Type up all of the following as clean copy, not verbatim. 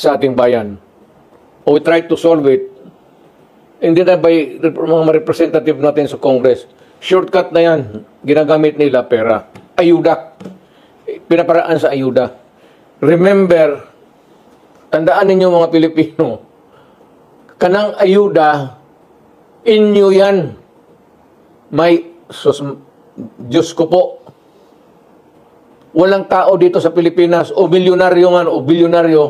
sa ating bayan. O we try to solve it, hindi na by mga representative natin sa Congress. Shortcut na yan, ginagamit nila pera. Ayuda. Pinaparaan sa ayuda. Remember, tandaan ninyo mga Pilipino, kanang ayuda, inyo yan. Diyos ko po, walang tao dito sa Pilipinas o milyonaryo man o bilyonaryo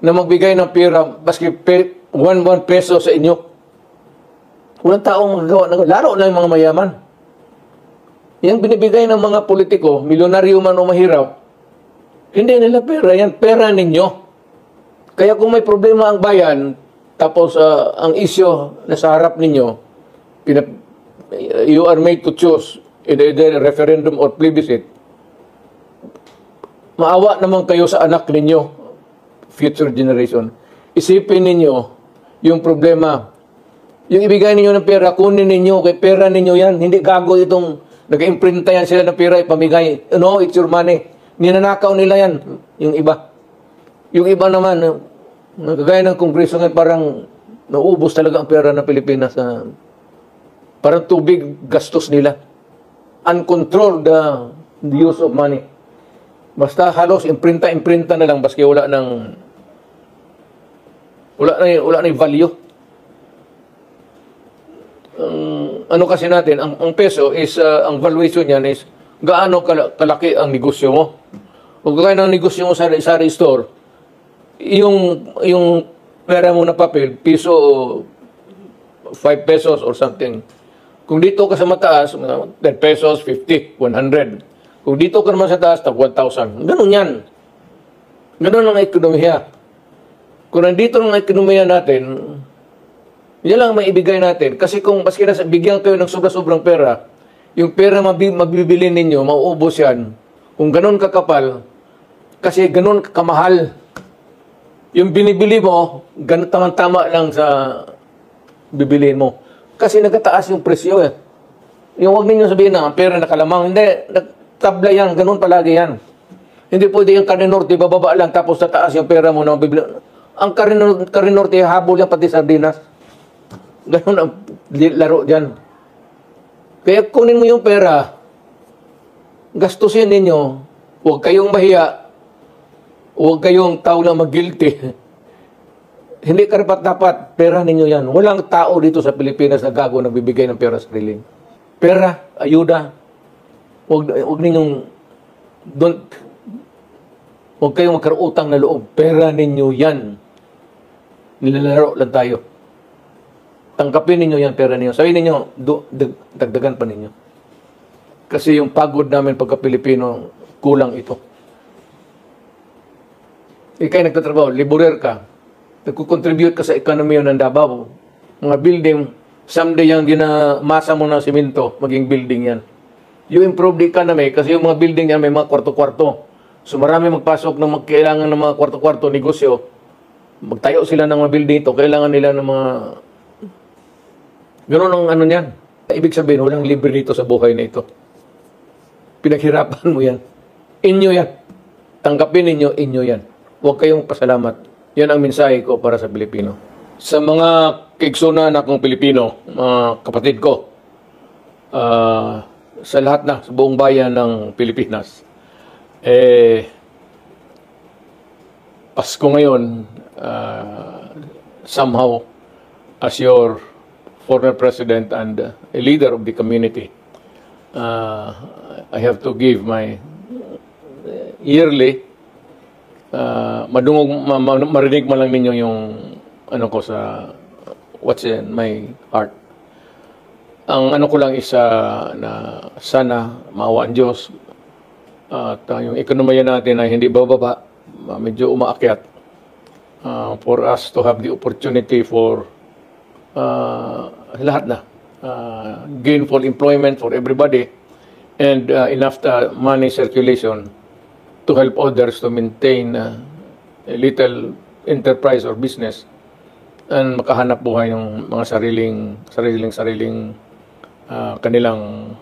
na magbigay ng pera baski 1 peso sa inyo. Walang tao magagawa. Laro na yung mga mayaman. Yang binibigay ng mga politiko, milyonaryo man o mahirap, hindi nila pera. Yan pera ninyo. Kaya kung may problema ang bayan, tapos ang isyo na sa harap ninyo, you are made to choose either referendum or plebiscite, maawa naman kayo sa anak ninyo, future generation. Isipin ninyo yung problema. Yung ibigay ninyo ng pera, kunin ninyo, kay pera ninyo yan. Hindi gago itong nag-imprinta yan sila ng pera, ipamigay. No, it's your money. Ninanakaw nila yan, yung iba. Yung iba naman, nagagaya ng Kongreso ngayon, parang naubos talaga ang pera ng Pilipinas. Parang tubig gastos nila. Uncontrolled the use of money. Basta halos imprinta na lang baski wala nang value. Ano kasi natin, ang peso is ang valuation niyan is gaano kalaki ang negosyo mo. Kung kaya ng negosyo mo sa store, yung pera mo na papel, piso 5 pesos or something. Kung dito ka sa mataas, 10 pesos, 50, 100. Kung dito ka naman sa taas, 1,000. Ganun yan. Ganun ang ekonomiya. Kung nandito ang ekonomiya natin, yan lang may ibigay natin. Kasi kung maski na bigyan kayo ng sobra-sobrang pera, yung pera mabibili ninyo, mauubos yan. Kung ganun kakapal, kasi ganun kamahal, yung binibili mo, ganun tama lang sa bibiliin mo. Kasi nagkataas yung presyo eh. Yung huwag ninyo sabihin na, pera nakalamang. Hindi, tabla yan, ganun palagi yan. Hindi pwede yung Carne Norte, bababa lang, tapos tataas yung pera mo na bibili. Ang Carne Norte, habol yan pati sardinas. Ganun ang laro dyan. Kaya kunin mo yung pera, gastusin ninyo, huwag kayong mahiya, huwag kayong tao na mag-guilty. Hindi karapat-dapat, pera ninyo yan. Walang tao dito sa Pilipinas na gago nagbibigay ng pera sa sarili. Pera, ayuda, huwag ninyong, huwag kayong magkaroutang na loob. Pera ninyo yan. Nilalaro lang tayo. Tangkapin ninyo yan, pera ninyo. Sabihin ninyo, dagdagan pa ninyo. Kasi yung pagod namin pagka-Pilipino, kulang ito. Ika'y nagtatrabaho, liburer ka, nagkukontribute ka sa ekonomiya ng Davao. Mga building, someday yung ginamasa mo ng simento, maging building yan. You improve the economy kasi yung mga building yan may mga kwarto-kwarto. So marami magpasok ng kailangan ng mga kwarto-kwarto, negosyo. Magtayo sila ng mga building ito, kailangan nila ng mga... Ganun ang ano niyan. Ibig sabihin, walang libre dito sa buhay na ito. Pinaghirapan mo yan. Inyo yan. Tanggapin ninyo, inyo yan. Huwag kayong pasalamat. Yan ang mensahe ko para sa Pilipino. Sa mga kaigsunan akong Pilipino, mga kapatid ko, sa lahat na, sa buong bayan ng Pilipinas, Pasko ngayon, somehow, as your former president and a leader of the community, I have to give my yearly marinig mo lang ninyo yung ano ko sa what's in my heart. Ang ano ko lang isa na sana maawa ang Diyos at yung ekonomiya natin ay hindi bababa, medyo umaakyat for us to have the opportunity for lahat na gainful employment for everybody and enough money circulation to help others to maintain a little enterprise or business and makahanap buhay ng mga sariling kanilang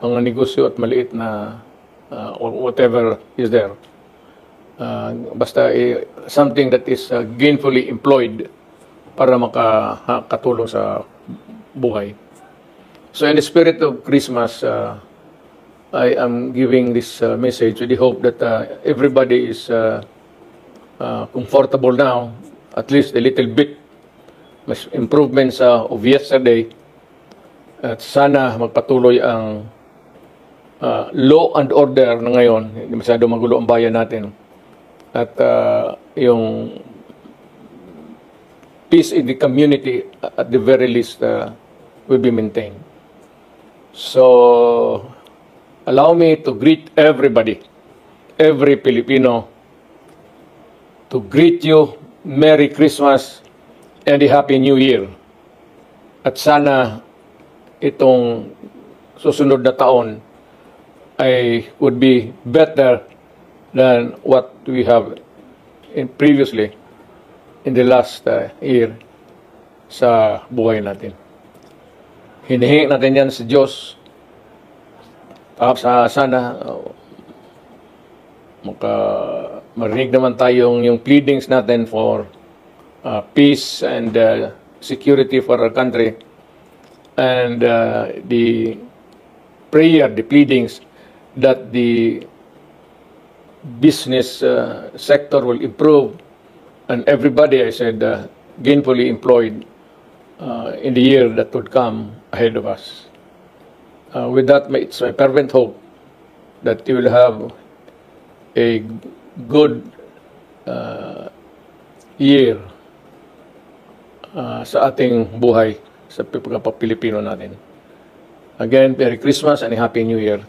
mga negosyo at maliit na or whatever is there. Basta something that is gainfully employed para makatulong sa buhay. So in the spirit of Christmas, I am giving this message with the hope that everybody is comfortable now, at least a little bit. Mas improvements of yesterday. At sana magpatuloy ang law and order na ngayon. Hindi masyado magulo ang bayan natin. At yung peace in the community, at the very least, will be maintained. So, allow me to greet everybody, every Filipino, to greet you Merry Christmas and a Happy New Year. At sana itong susunod na taon ay would be better than what we have previously in the last year sa buhay natin. Hinihingi natin yan sa Diyos. Sana marinig naman tayong yung pleadings natin for peace and security for our country, and the prayer, the pleadings that the business sector will improve and everybody, I said, gainfully employed in the year that would come ahead of us. With that, it's my fervent hope that you will have a good year sa ating buhay sa pagpapilipino natin. Again, Merry Christmas and a Happy New Year.